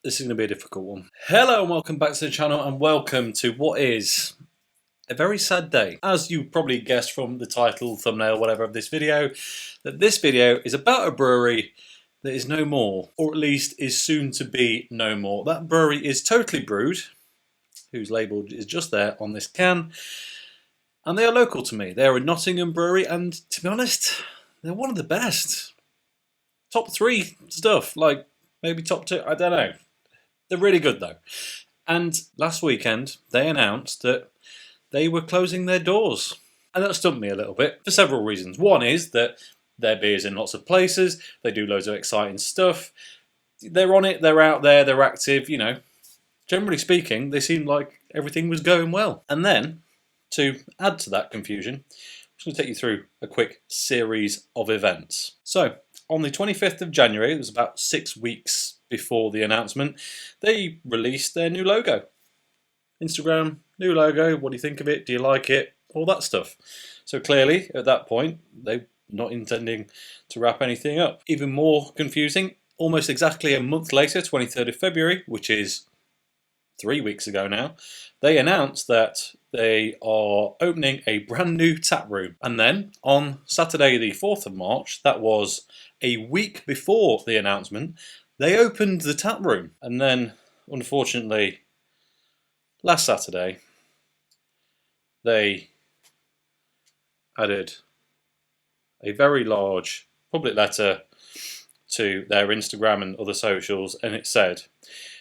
This is going to be a difficult one. Hello and welcome back to the channel, and welcome to what is a very sad day. As you probably guessed from the title, thumbnail, whatever of this video, that this video is about a brewery that is no more, or at least is soon to be no more. That brewery is Totally Brewed, whose label is just there on this can, and they are local to me. They are a Nottingham brewery, and to be honest, they're one of the best. Top 3 stuff, like maybe top 2, I don't know. They're really good though. And last weekend they announced that they were closing their doors. And that stumped me a little bit for several reasons. One is that their beer's in lots of places, they do loads of exciting stuff, they're on it, they're out there, they're active, you know. Generally speaking, they seemed like everything was going well. And then, to add to that confusion, I'm just going to take you through a quick series of events. So, on the 25th of January, it was about 6 weeks before the announcement, they released their new logo. Instagram, new logo, what do you think of it? Do you like it? All that stuff. So clearly, at that point, they're not intending to wrap anything up. Even more confusing, almost exactly a month later, 23rd of February, which is 3 weeks ago now, they announced that they are opening a brand new tap room. And then on Saturday the 4th of March, that was a week before the announcement, they opened the tap room. And then, unfortunately, last Saturday, they added a very large public letter to their Instagram and other socials, and it said,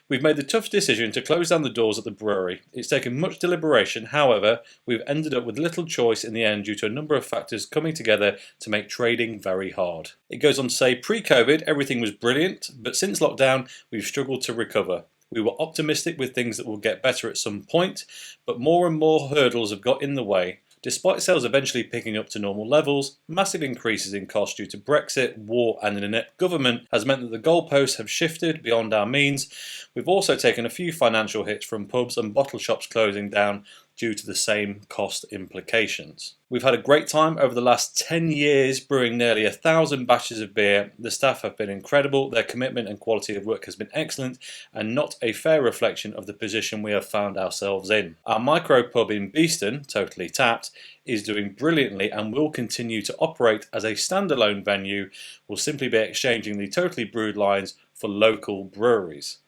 "We've made the tough decision to close down the doors at the brewery. It's taken much deliberation, however, we've ended up with little choice in the end due to a number of factors coming together to make trading very hard." It goes on to say, "Pre-COVID, everything was brilliant, but since lockdown, we've struggled to recover. We were optimistic with things that will get better at some point, but more and more hurdles have got in the way. Despite sales eventually picking up to normal levels, massive increases in cost due to Brexit, war and an inept government has meant that the goalposts have shifted beyond our means. We've also taken a few financial hits from pubs and bottle shops closing down due to the same cost implications. We've had a great time over the last 10 years brewing nearly 1,000 batches of beer. The staff have been incredible, their commitment and quality of work has been excellent and not a fair reflection of the position we have found ourselves in. Our micro pub in Beeston, Totally Tapped, is doing brilliantly and will continue to operate as a standalone venue. We'll simply be exchanging the Totally Brewed lines for local breweries.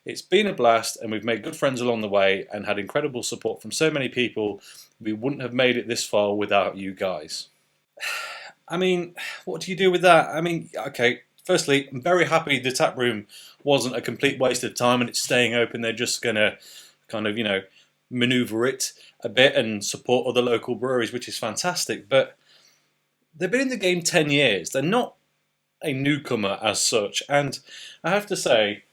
It's been a blast and we've made good friends along the way and had incredible support from so many people. We wouldn't have made it this far without you guys." I mean, what do you do with that? I mean, okay, firstly, I'm very happy the tap room wasn't a complete waste of time and it's staying open. They're just going to kind of, maneuver it a bit and support other local breweries, which is fantastic. But they've been in the game 10 years. They're not a newcomer as such. And I have to say,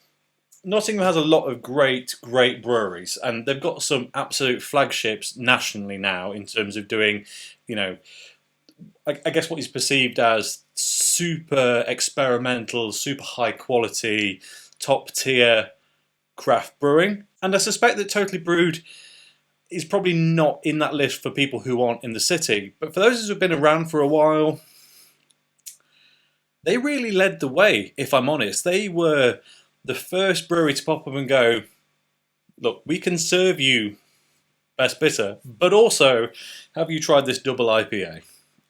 Nottingham has a lot of great breweries, and they've got some absolute flagships nationally now in terms of doing, I guess what is perceived as super experimental, super high quality, top tier craft brewing. And I suspect that Totally Brewed is probably not in that list for people who aren't in the city. But for those who have been around for a while, they really led the way, if I'm honest. They were the first brewery to pop up and go, "Look, we can serve you best bitter, but also have you tried this double IPA?"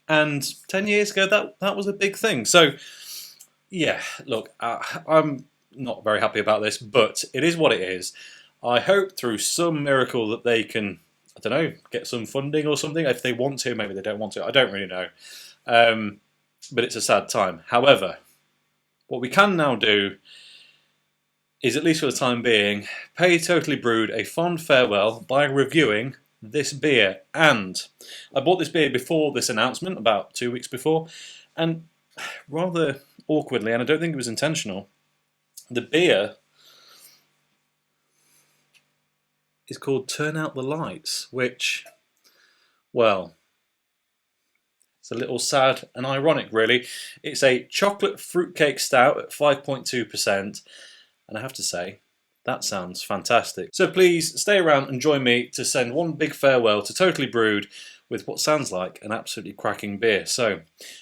And 10 years ago, that was a big thing. So, yeah, look, I'm not very happy about this, but it is what it is. I hope through some miracle that they can, I don't know, get some funding or something. If they want to, maybe they don't want to. I don't really know. But it's a sad time. However, what we can now do is, at least for the time being, pay Totally Brewed a fond farewell by reviewing this beer. And I bought this beer before this announcement, about 2 weeks before, and rather awkwardly, and I don't think it was intentional, the beer is called Turn Out the Lights, which, well, it's a little sad and ironic, really. It's a chocolate fruitcake stout at 5.2%. And I have to say, that sounds fantastic. So please stay around and join me to send one big farewell to Totally Brewed with what sounds like an absolutely cracking beer. So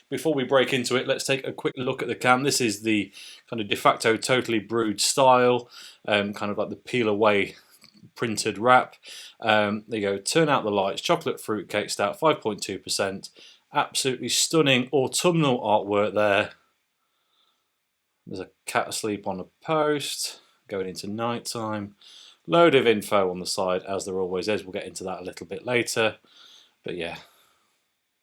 before we break into it, let's take a quick look at the can. This is the kind of de facto Totally Brewed style, kind of like the peel away printed wrap. There you go, turn out the lights, chocolate fruitcake stout, 5.2%. Absolutely stunning autumnal artwork there. There's a cat asleep on a post, going into night time. Load of info on the side, as there always is. We'll get into that a little bit later. But yeah,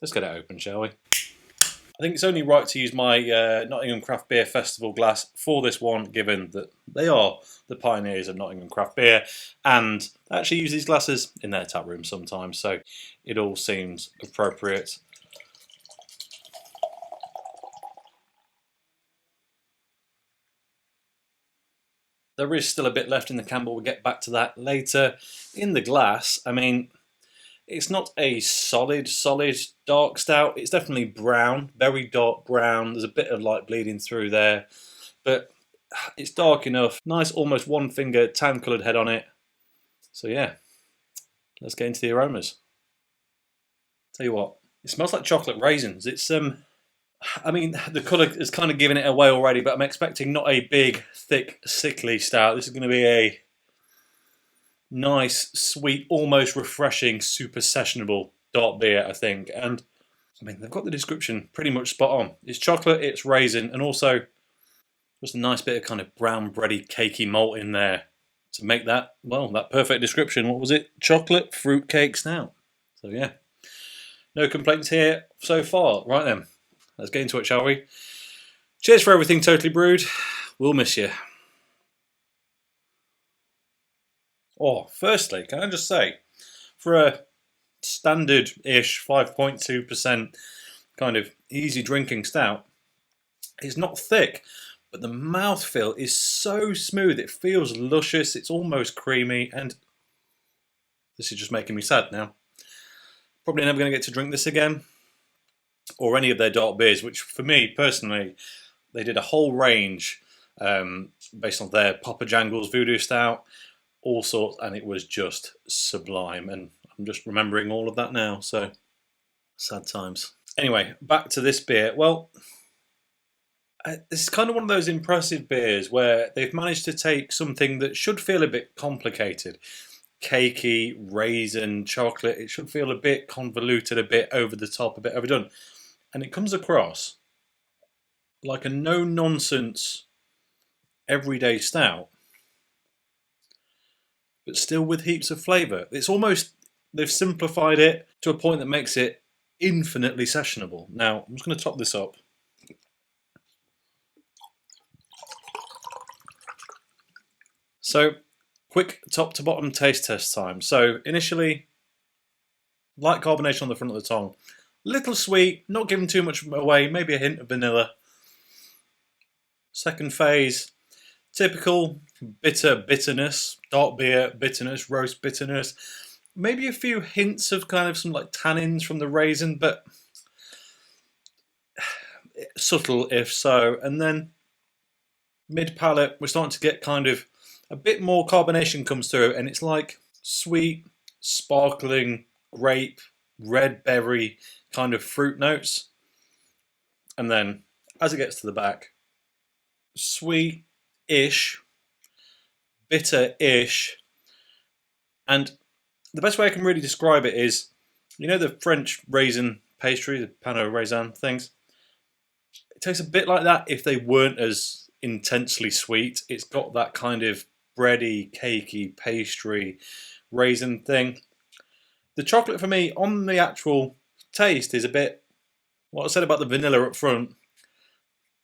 let's get it open, shall we? I think it's only right to use my Nottingham Craft Beer Festival glass for this one, given that they are the pioneers of Nottingham Craft Beer, and they actually use these glasses in their tap room sometimes, so it all seems appropriate. There is still a bit left in the can, but we'll get back to that later. In the glass, I mean, it's not a solid dark stout. It's definitely brown, very dark brown. There's a bit of light bleeding through there, but it's dark enough. Nice, almost one finger tan coloured head on it. So yeah, let's get into the aromas. Tell you what, it smells like chocolate raisins. It's I mean, the colour is kind of giving it away already, but I'm expecting not a big, thick, sickly stout. This is going to be a nice, sweet, almost refreshing, super sessionable dark beer, I think. And I mean, they've got the description pretty much spot on. It's chocolate, it's raisin, and also just a nice bit of kind of brown bready, cakey malt in there to make that, well, that perfect description. What was it? Chocolate fruitcake stout. So yeah, no complaints here so far. Right then, let's get into it, shall we? Cheers for everything, Totally Brewed. We'll miss you. Oh, firstly, can I just say, for a standard-ish 5.2% kind of easy drinking stout, it's not thick, but the mouthfeel is so smooth. It feels luscious. It's almost creamy, and this is just making me sad now. Probably never going to get to drink this again, or any of their dark beers, which for me personally, they did a whole range based on their Papa Jangles Voodoo Stout, all sorts, and it was just sublime. And I'm just remembering all of that now, so sad times. Anyway, back to this beer. Well, this is kind of one of those impressive beers where they've managed to take something that should feel a bit complicated, cakey, raisin, chocolate. It should feel a bit convoluted, a bit over the top, a bit overdone. And it comes across like a no-nonsense, everyday stout, but still with heaps of flavour. It's almost, they've simplified it to a point that makes it infinitely sessionable. Now, I'm just going to top this up. So, quick top to bottom taste test time. So, initially, light carbonation on the front of the tongue. Little sweet, not giving too much away, maybe a hint of vanilla. Second phase, typical bitterness, dark beer bitterness, roast bitterness. Maybe a few hints of kind of some like tannins from the raisin, but subtle if so. And then mid-palate, we're starting to get kind of a bit more carbonation comes through, and it's like sweet, sparkling grape, red berry kind of fruit notes. And then as it gets to the back, sweet-ish, bitter-ish, and the best way I can really describe it is, you know the French raisin pastry, the pain au raisin things? It tastes a bit like that if they weren't as intensely sweet. It's got that kind of bready, cakey, pastry, raisin thing. The chocolate for me, on the actual taste, is a bit, what I said about the vanilla up front,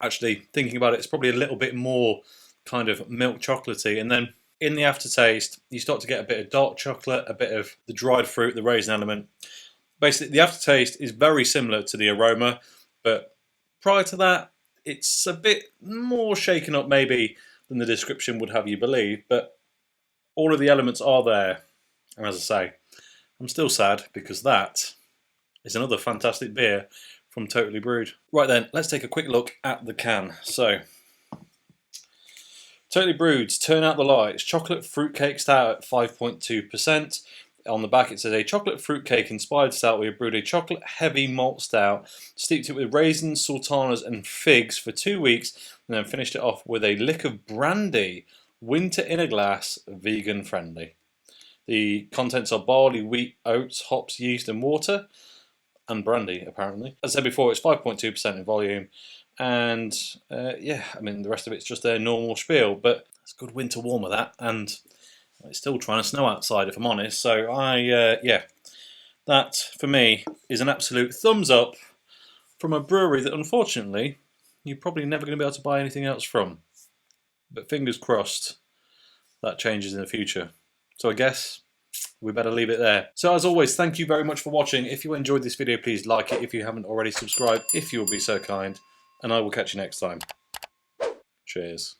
actually thinking about it, it's probably a little bit more kind of milk chocolatey, and then in the aftertaste you start to get a bit of dark chocolate, a bit of the dried fruit, the raisin element. Basically the aftertaste is very similar to the aroma, but prior to that it's a bit more shaken up maybe than the description would have you believe, but all of the elements are there. And as I say, I'm still sad because that is another fantastic beer from Totally Brewed. Right then, let's take a quick look at the can. So, Totally Brewed's Turn Out the Lights Chocolate Fruitcake Stout at 5.2%. on the back it says a chocolate fruitcake inspired stout. We have brewed a chocolate heavy malt stout, steeped it with raisins, sultanas and figs for 2 weeks, and then finished it off with a lick of brandy. Winter in a glass, vegan friendly. The contents are barley, wheat, oats, hops, yeast and water, and brandy apparently. As I said before, it's 5.2% in volume, and yeah, I mean the rest of it's just their normal spiel, but it's a good winter warmer that, and it's still trying to snow outside if I'm honest, so yeah, that for me is an absolute thumbs up from a brewery that unfortunately you're probably never going to be able to buy anything else from. But fingers crossed that changes in the future. So I guess we better leave it there. So as always, thank you very much for watching. If you enjoyed this video, please like it. If you haven't already, subscribe if you will be so kind. And I will catch you next time. Cheers.